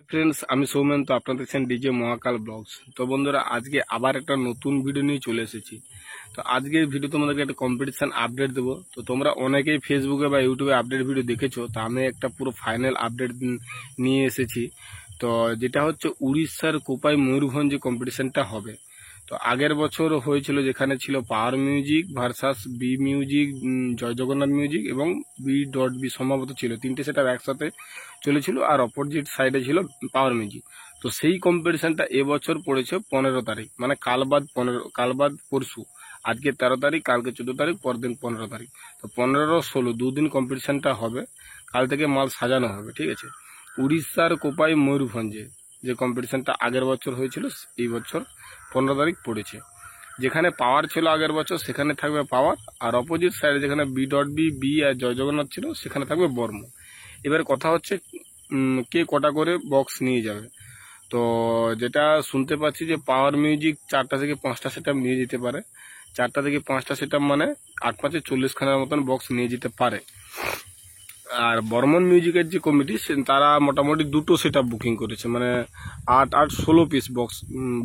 Friends, আমি সৌমেন। তো আপনারা দেখছেন ডিজে মহাকাল ব্লগস। তো বন্ধুরা, আজকে আবার একটা নতুন ভিডিও নিয়ে চলে এসেছি। তো আজকের ভিডিও তোমাদেরকে একটা কম্পিটিশন আপডেট দেবো। তো তোমরা অনেকেই ফেসবুকে বা ইউটিউবে আপডেট ভিডিও দেখেছো, তো আমি একটা পুরো ফাইনাল আপডেট নিয়ে এসেছি। তো যেটা হচ্ছে উড়িষ্যার কোপাই ময়ূরভঞ্জে কম্পিটিশনটা হবে। তো আগের বছর হয়েছিল, যেখানে ছিল power music versus B music, Jai Jagannath music এবং বি.বি সম্ভবত ছিল, তিনটে সেট একসাথে চলেছিল, আর অপোজিট সাইডে ছিল পাওয়ার মিউজিক। তো সেই কম্পিটিশনটা এবছর পড়েছে 15 তারিখ, মানে কাল বাদ পরশু। আজকে 13 তারিখ, কালকে 14 তারিখ, পরদিন 15 তারিখ। তো 15, 16 দুদিন কম্পিটিশনটা হবে। কাল থেকে মাল সাজানো হবে, ঠিক আছে। উড়িষ্যার কোপাই ময়ূরভঞ্জে যে কম্পিটিশনটা আগের বছর হয়েছিল, এই বছর 15 তারিখ পড়েছে। যেখানে পাওয়ার ছিল আগের বছর, সেখানে থাকবে পাওয়ার, আর অপোজিট সাইডে যেখানে বি আর জয় জগন্নাথ ছিল, সেখানে থাকবে বর্ম। এবার কথা হচ্ছে কে কটা করে বক্স নিয়ে যাবে। তো যেটা শুনতে পাচ্ছি যে পাওয়ার মিউজিক 4টা থেকে 5টা সেট নিয়ে যেতে পারে। 4টা থেকে 5টা সেট মানে 8×5 40খানার মতন বক্স নিয়ে যেতে পারে। আর বর্মন মিউজিকের যে কমিটি, তারা মোটামুটি 2টো সেট বুকিং করেছে, মানে 8 আর 16 পিস বক্স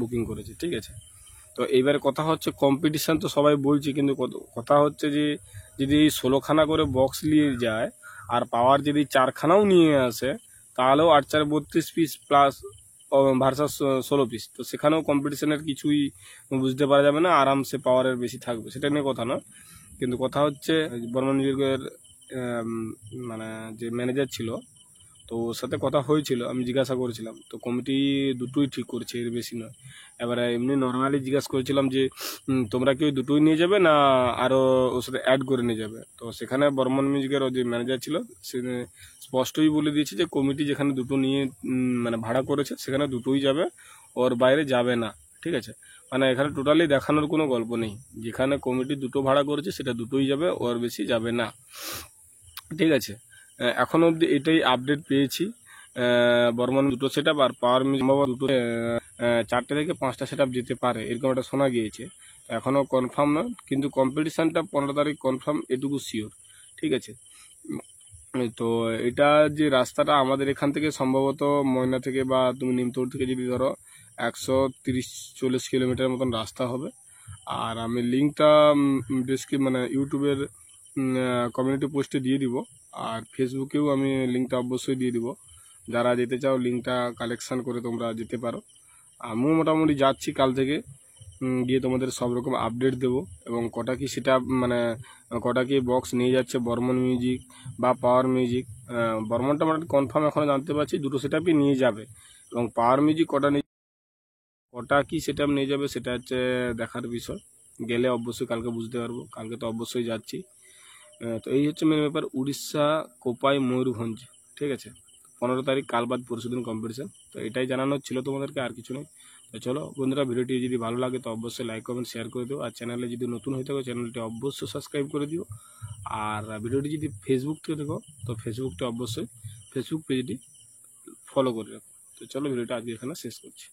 বুকিং করেছে, ঠিক আছে। তো এইবার কথা হচ্ছে কম্পিটিশান তো সবাই বলছে, কিন্তু কথা হচ্ছে যে যদি 16খানা করে বক্স নিয়ে যায় আর পাওয়ার যদি 4খানাও নিয়ে আসে, তাহলেও 8×4 32 পিস প্লাস ভার্সাস 16 পিস। তো সেখানেও কম্পিটিশনের কিছুই বুঝতে পারা যাবে না, আরামসে পাওয়ারের বেশি থাকবে, সেটা নিয়ে কথা না। কিন্তু কথা হচ্ছে বর্মন মিউজিকের মানে যে ম্যানেজার ছিল, তো ওর সাথে কথা হয়েছিল, আমি জিজ্ঞাসা করেছিলাম। তো কমিটি দুটোই ঠিক করেছে, এর বেশি নয়। এবারে এমনি নর্মালি জিজ্ঞাসা করেছিলাম যে তোমরা কি ওই দুটোই নিয়ে যাবে না আরও ওর সাথে অ্যাড করে নিয়ে যাবে। তো সেখানে বর্মন মিউজিকের যে ম্যানেজার ছিল, সে স্পষ্টই বলে দিয়েছে যে কমিটি যেখানে দুটো নিয়ে মানে ভাড়া করেছে, সেখানে দুটোই যাবে, ওর বাইরে যাবে না, ঠিক আছে। মানে এখানে টোটালি দেখানোর কোনো গল্প নেই, যেখানে কমিটি দুটো ভাড়া করেছে সেটা দুটোই যাবে, ওর বেশি যাবে না, ঠিক আছে। এখন অবধি এটাই আপডেট পেয়েছি। বর্মন দুটো সেট আপ আর পাওয়ার সম্ভবত দুটো 4টে থেকে 5টা সেট আপ যেতে পারে, এরকম একটা শোনা গিয়েছে। এখনও কনফার্ম না, কিন্তু কম্পিটিশানটা 15 তারিখ কনফার্ম, এটুকু শিওর, ঠিক আছে। তো এটা যে রাস্তাটা আমাদের এখান থেকে সম্ভবত ময়না থেকে বা তুমি নিমতৌড় থেকে যদি ধরো 130-40 কিলোমিটার মতন রাস্তা হবে। আর আমি লিঙ্কটা মানে ইউটিউবের কমিউনিটি পোস্টে দিয়ে দিব, আর ফেসবুকেও আমি লিঙ্কটা অবশ্যই দিয়ে দিব। যারা যেতে চাও লিঙ্কটা কালেকশান করে তোমরা যেতে পারো। আমিও মোটামুটি যাচ্ছি কাল থেকে, গিয়ে তোমাদের সব রকম আপডেট দেবো, এবং কটা কি সেটা মানে কটা কি বক্স নিয়ে যাচ্ছে বর্মন মিউজিক বা পাওয়ার মিউজিক। বর্মনটা মানে কনফার্ম এখনও জানতে পারছি, দুটো সেট আপই নিয়ে যাবে। এবং পাওয়ার মিউজিক কটা কি সেট আপ নিয়ে যাবে সেটা হচ্ছে দেখার বিষয়। গেলে অবশ্যই কালকে বুঝতে পারবো, কালকে তো অবশ্যই যাচ্ছি। তো এই হচ্ছে মেন ব্যাপার, উড়িষ্যা কোপাই ময়ূরভঞ্জ, ঠিক আছে। 15 তারিখ, কাল বাদ পরশুদিন কম্পিটিশন। তো এটাই জানানোর ছিল তোমাদেরকে, আর কিছু নেই। তো চলো বন্ধুরা, ভিডিওটি যদি ভালো লাগে তো অবশ্যই লাইক কমেন্ট শেয়ার করে দিও, আর চ্যানেলে যদি নতুন হয়ে থাকো চ্যানেলটি অবশ্যই সাবস্ক্রাইব করে দিও। আর ভিডিওটি যদি ফেসবুক থেকে দেখো তো ফেসবুক পেজটি ফলো করে রাখো। তো চলো, ভিডিওটা আজকে এখানে শেষ করছি।